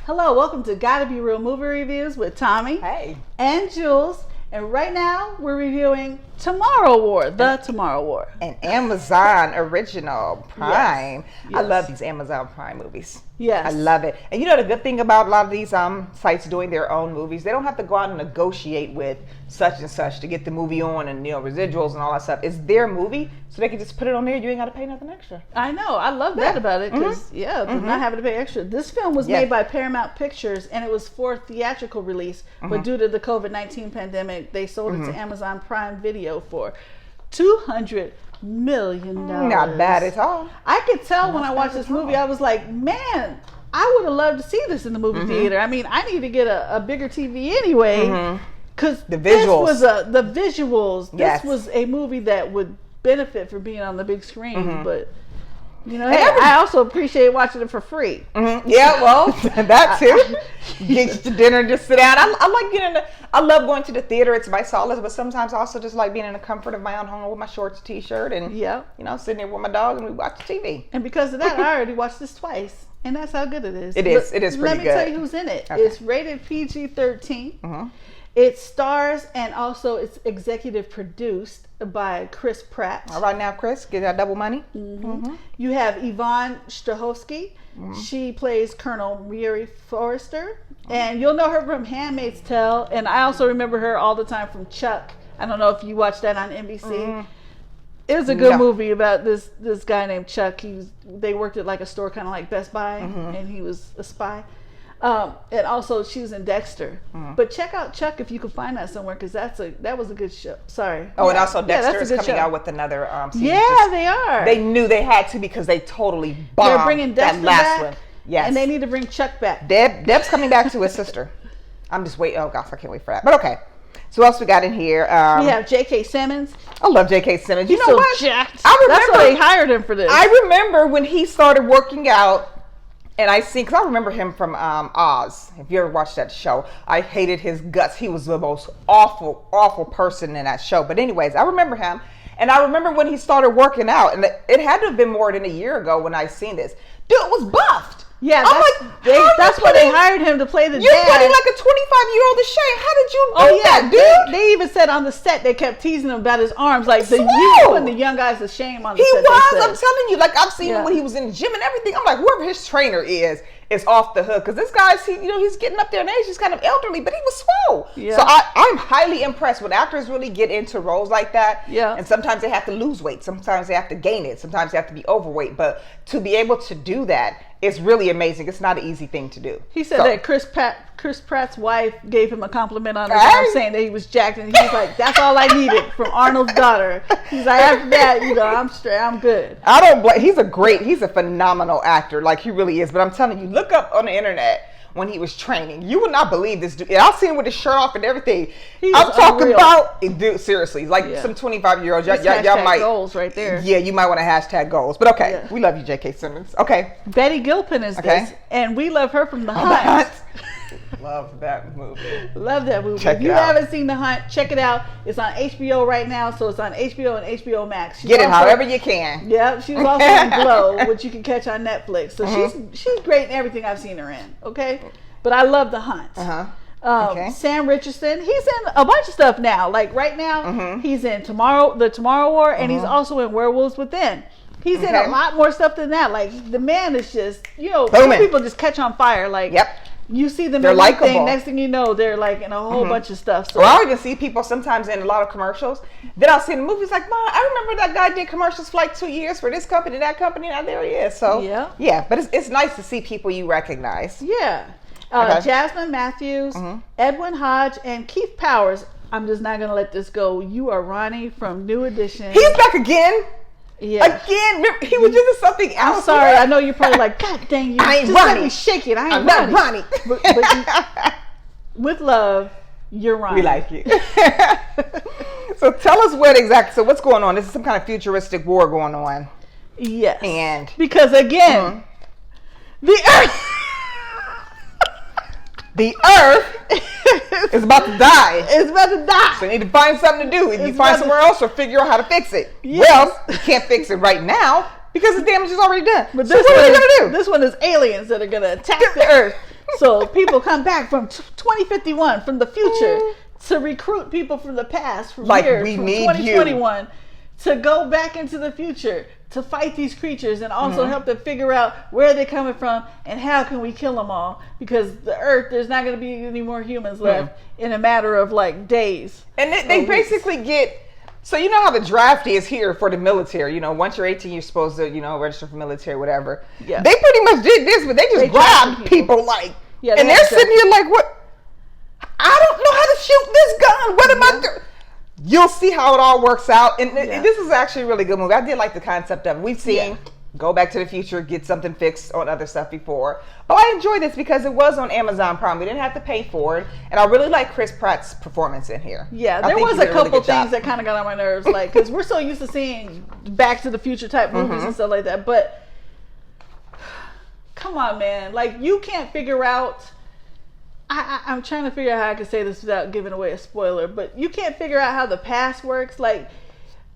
Hello, welcome to GottaBeReel movie reviews with Thommi and Jules. And right now we're reviewing Tomorrow War, Tomorrow War. An Amazon original Prime. Yes. I love these Amazon Prime movies. Yes. I love it. And you know the good thing about a lot of these sites doing their own movies, they don't have to go out and negotiate with such and such to get the movie on and residuals and all that stuff. It's their movie, so they can just put it on there. You ain't got to pay nothing extra. I know. I love that about it because not having to pay extra. This film was made by Paramount Pictures and it was for theatrical release, but due to the COVID-19 pandemic, they sold it to Amazon Prime Video for $200 million. Not bad at all. I could tell when I watched this movie, I was like, man, I would have loved to see this in the movie theater. I mean, I need to get a bigger TV anyway, because the visuals. The visuals. This was a movie that would benefit from being on the big screen, but you know, hey, I also appreciate watching it for free. Yeah, well, that too. Get you to dinner and just sit down. I like getting. I love going to the theater. It's my solace, but sometimes I also just like being in the comfort of my own home with my shorts, t-shirt, and sitting there with my dog and we watch TV. And because of that, I already watched this twice, and that's how good it is. It is. It is pretty good. Let me tell you who's in it. Okay. It's rated PG-13. It stars and also it's executive produced by Chris Pratt. All right now, Chris, get that double money. You have Yvonne Strahovski. She plays Colonel Mary Forrester. And you'll know her from Handmaid's Tale. And I also remember her all the time from Chuck. I don't know if you watched that on NBC. It was a good movie about this guy named Chuck. They worked at like a store kind of like Best Buy, and he was a spy. And also she was in Dexter. But check out Chuck if you can find that somewhere, because that was a good show. Sorry. Oh, and also Dexter is coming out with another season. Yeah, they are. They knew they had to because they totally bombed. They're bringing Dexter that last back, one. Yes. And they need to bring Chuck back. Deb's coming back to his sister. I'm just waiting. Oh gosh, I can't wait for that. But okay. So what else we got in here? We have J.K. Simmons. I love J.K. Simmons. He's you know so what? Jacked. I remember, that's why they hired him for this. I remember when he started working out. And because I remember him from Oz. If you ever watched that show, I hated his guts. He was the most awful person in that show. But anyways, I remember him. And I remember when he started working out. And it had to have been more than a year ago when I seen this. Dude was buffed. Yeah, that's why they hired him to play the dad. You're putting like a 25-year-old to shame. How did you do that, dude? They even said on the set, they kept teasing him about his arms. Like, you putting the young guys to shame on the set. He was. I'm telling you. Like, I've seen him when he was in the gym and everything. I'm like, whoever his trainer is off the hook. Because this guy's, he's getting up there in age. He's kind of elderly, but he was swole. Yeah. So I'm highly impressed when actors really get into roles like that. Yeah. And sometimes they have to lose weight. Sometimes they have to gain it. Sometimes they have to be overweight. But to be able to do that, it's really amazing. It's not an easy thing to do. He said that Chris Pratt's wife gave him a compliment on his arm, saying that he was jacked, and he's like, "That's all I needed from Arnold's daughter." He's like, "After that, I'm straight. I'm good." I don't blame. He's a phenomenal actor. Like, he really is. But I'm telling you, look up on the internet when he was training. You would not believe this dude. I've seen him with his shirt off and everything. I'm talking about, dude, seriously, like some 25-year-olds. Y'all might goals right there. Yeah, you might want to hashtag goals. But okay, we love you, J.K. Simmons. Okay. Betty Gilpin is this, and we love her from The Hunt. Love that movie. Love that movie. If you haven't seen The Hunt, check it out. It's on HBO right now, so it's on HBO and HBO Max. Get it however you can. Yeah, she was also in Glow, which you can catch on Netflix. So she's great in everything I've seen her in. Okay, but I love The Hunt. Sam Richardson, he's in a bunch of stuff now. Like right now, he's in the Tomorrow War, and he's also in Werewolves Within. He's in a lot more stuff than that. Like, the man is just, some people just catch on fire. Like, you see them in one thing, next thing you know, they're like in a whole bunch of stuff. So. Well, I'll even see people sometimes in a lot of commercials. Then I'll see in the movies like, Mom, I remember that guy did commercials for like 2 years for this company, that company, and there he is. So, but it's nice to see people you recognize. Yeah. Jasmine Matthews, Edwin Hodge, and Keith Powers. I'm just not going to let this go. You are Ronnie from New Edition. He's back again. Yeah. Again, remember, he was just something else. I'm sorry. I know you're probably like, God dang you. I ain't just Ronnie. Let me shake it. I'm not Ronnie. But with love, you're Ronnie. We like you. So tell us what's going on? This is some kind of futuristic war going on. Yes. And because again, the Earth. The Earth is about to die. It's about to die. So you need to find something to do. Either you find somewhere else or figure out how to fix it. Yes. Well, you can't fix it right now because the damage is already done. But so what are you going to do? This one is aliens that are going to attack the Earth. So people come back from 2051 from the future to recruit people from the past, from like years, we from need 2021 to go back into the future to fight these creatures and also help them figure out where they're coming from and how can we kill them all, because the earth, there's not going to be any more humans left in a matter of like days. And they basically get, so you know how the draft is here for the military, you know, once you're 18 you're supposed to, you know, register for military, whatever. Yeah. They pretty much did this, but they just grabbed people like, and they're sitting here like, what? I don't know how to shoot this gun. What am I doing? You'll see how it all works out. And this is actually a really good movie. I did like the concept of it. We've seen Go Back to the Future, get something fixed on other stuff before. But I enjoyed this because it was on Amazon Prime. We didn't have to pay for it. And I really like Chris Pratt's performance in here. Yeah, there was a couple things that kind of got on my nerves. Like, because we're so used to seeing Back to the Future type movies and stuff like that. But come on, man. Like, you can't figure out... I'm trying to figure out how I can say this without giving away a spoiler, but you can't figure out how the past works. Like,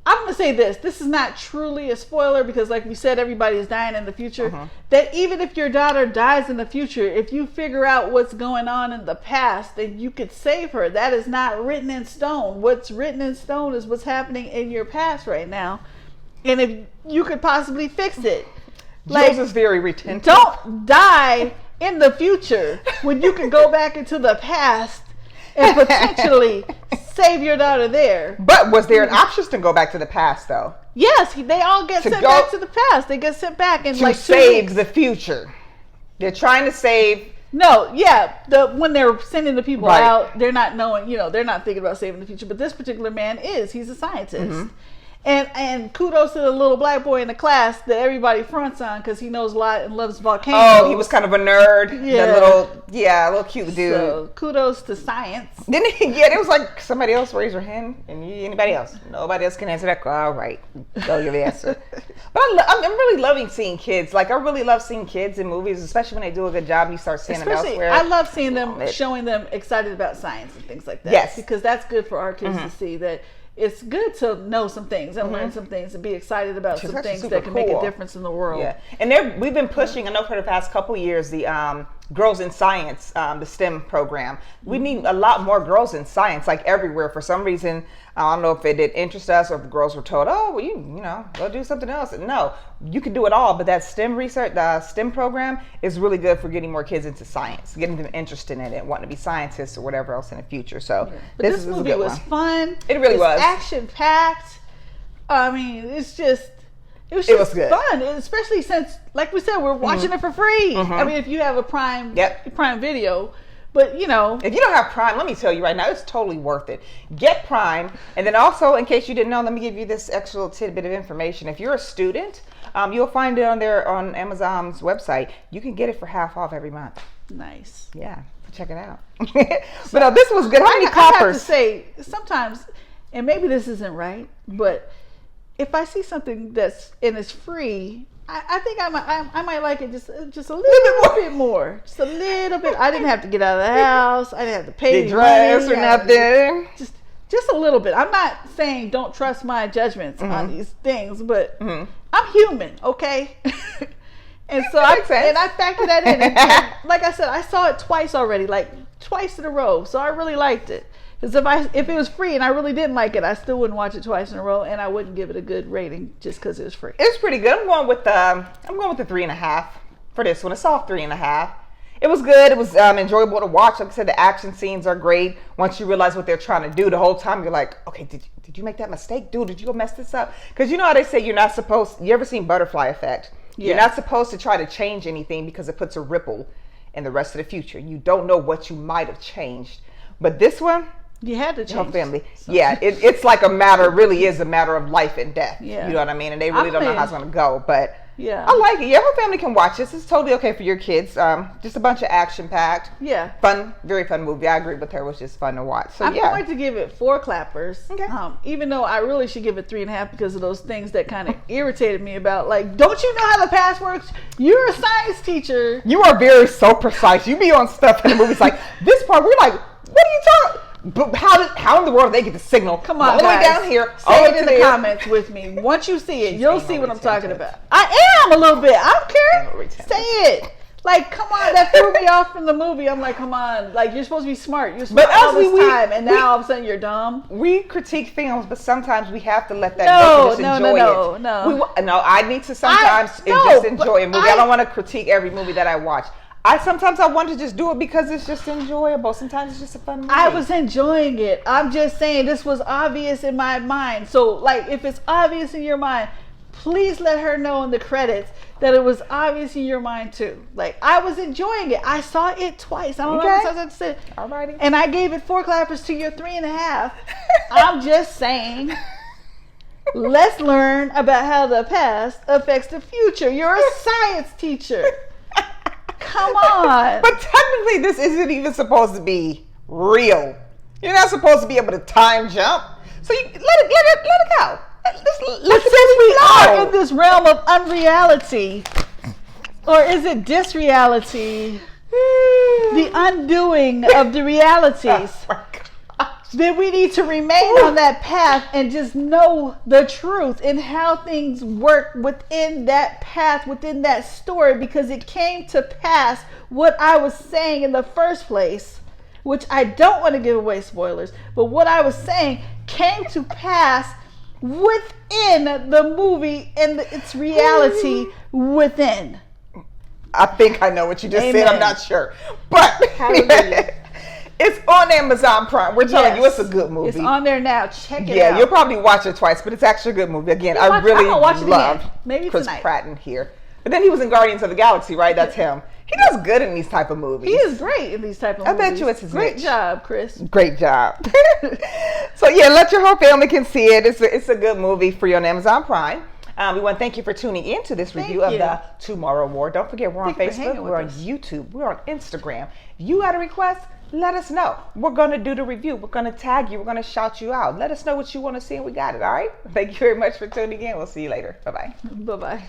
I'm going to say this is not truly a spoiler because like we said, everybody is dying in the future. That even if your daughter dies in the future, if you figure out what's going on in the past, then you could save her. That is not written in stone. What's written in stone is what's happening in your past right now. And if you could possibly fix it. Jules is very retentive. Don't die in the future when you can go back into the past and potentially save your daughter there. But was there an option to go back to the past though? Yes, they all get sent back to the past. They get sent back and like save the future. They're trying to save. No, when they're sending the people out, they're not knowing, they're not thinking about saving the future. But this particular man he's a scientist. And kudos to the little black boy in the class that everybody fronts on because he knows a lot and loves volcanoes. Oh, he was kind of a nerd. Yeah. A little cute dude. So kudos to science. Didn't he? Yeah, it was like somebody else raise their hand and anybody else. Nobody else can answer that. All right, go give the answer. But I'm really loving seeing kids. Like I really love seeing kids in movies, especially when they do a good job. You start seeing them elsewhere. I love seeing them, showing them excited about science and things like that. Yes, because that's good for our kids to see that. It's good to know some things and learn some things and be excited about some things that can make a difference in the world. Yeah, and we've been pushing, I know for the past couple years, the Girls in Science, the STEM program. We need a lot more girls in science, like everywhere. For some reason, I don't know if it did interest us or if girls were told, oh, well, you go do something else. No, you can do it all, but that STEM research, the STEM program is really good for getting more kids into science, getting them interested in it, wanting to be scientists or whatever else in the future. So but this movie was fun. It really was. Action-packed. I mean, it was just good. Fun, especially since, like we said, we're watching it for free. I mean, if you have a Prime Video, but if you don't have Prime, let me tell you right now, it's totally worth it. Get Prime, and then also, in case you didn't know, let me give you this extra tidbit of information. If you're a student, you'll find it on Amazon's website. You can get it for half off every month. Nice. Yeah, check it out. But no, this was good. How many coppers? I have to say, sometimes, and maybe this isn't right, but if I see something that's free, I think I might like it just a little bit more. Just a little bit. I didn't have to get out of the house. I didn't have to pay the dress or nothing. Just a little bit. I'm not saying don't trust my judgments on these things, but I'm human, okay? And so I factor that in. And like I said, I saw it twice already, like twice in a row. So I really liked it. Because if it was free and I really didn't like it, I still wouldn't watch it twice in a row, and I wouldn't give it a good rating just because it was free. It's pretty good. I'm going with the 3.5 for this one. A soft 3.5. It was good. It was enjoyable to watch. Like I said, the action scenes are great. Once you realize what they're trying to do, the whole time you're like, okay, did you make that mistake, dude? Did you go mess this up? Because you know how they say you're not supposed. You ever seen Butterfly Effect? Yeah. You're not supposed to try to change anything because it puts a ripple in the rest of the future. You don't know what you might have changed, but this one. You had to change. Your family. So. Yeah, it's like really is a matter of life and death. Yeah. You know what I mean? And they really don't know how it's going to go. But yeah, I like it. Yeah, your family can watch this. It's totally okay for your kids. Just a bunch of action-packed. Yeah. Fun, very fun movie. I agree with her. It was just fun to watch. So I'm going to give it 4 clappers. Okay. Even though I really should give it 3.5 because of those things that kind of irritated me about, like, don't you know how the past works? You're a science teacher. You are so precise. You be on stuff in the movies like, this part, we're like, what are you talking? But how in the world did they get the signal? Come on, all the way down here. Say it in the comments with me. Once you see it, you'll see what I'm talking about. I am a little bit. I don't care. Say it. Like, come on, that threw me off from the movie. I'm like, come on, like you're supposed to be smart. You're smart But all this we, time, and now all of a sudden you're dumb. We critique films, but sometimes we have to let that go and just enjoy it. No, I need to sometimes just enjoy a movie. I don't want to critique every movie that I watch. Sometimes I want to just do it because it's just enjoyable. Sometimes it's just a fun movie. I was enjoying it. I'm just saying this was obvious in my mind. So, like, if it's obvious in your mind, please let her know in the credits that it was obvious in your mind too. Like, I was enjoying it. I saw it twice. I don't know what I said. Alrighty. And I gave it 4 clappers to your 3.5. I'm just saying, let's learn about how the past affects the future. You're a science teacher. Come on. But technically, this isn't even supposed to be real. You're not supposed to be able to time jump. So you let it go. Let's say we are in this realm of unreality, or is it disreality? The undoing of the realities. Then we need to remain on that path and just know the truth and how things work within that path, within that story, because it came to pass what I was saying in the first place, which I don't want to give away spoilers, but what I was saying came to pass within the movie and its reality within. I think I know what you just said. I'm not sure. But it's on Amazon Prime. We're telling you it's a good movie. It's on there now. Check it out. Yeah, you'll probably watch it twice, but it's actually a good movie. Again, I really love Chris Pratt in here. But then he was in Guardians of the Galaxy, right? That's him. He does good in these type of movies. He is great in these type of movies. I bet you it's his Great niche. job, Chris. Great job. So yeah, let your whole family can see it. It's a good movie for you on Amazon Prime. We want to thank you for tuning in to this review of the Tomorrow War. Don't forget, we're on Facebook, we're on YouTube, we're on Instagram. If you had a request, let us know. We're going to do the review. We're going to tag you. We're going to shout you out. Let us know what you want to see and we got it, all right? Thank you very much for tuning in. We'll see you later. Bye-bye. Bye-bye.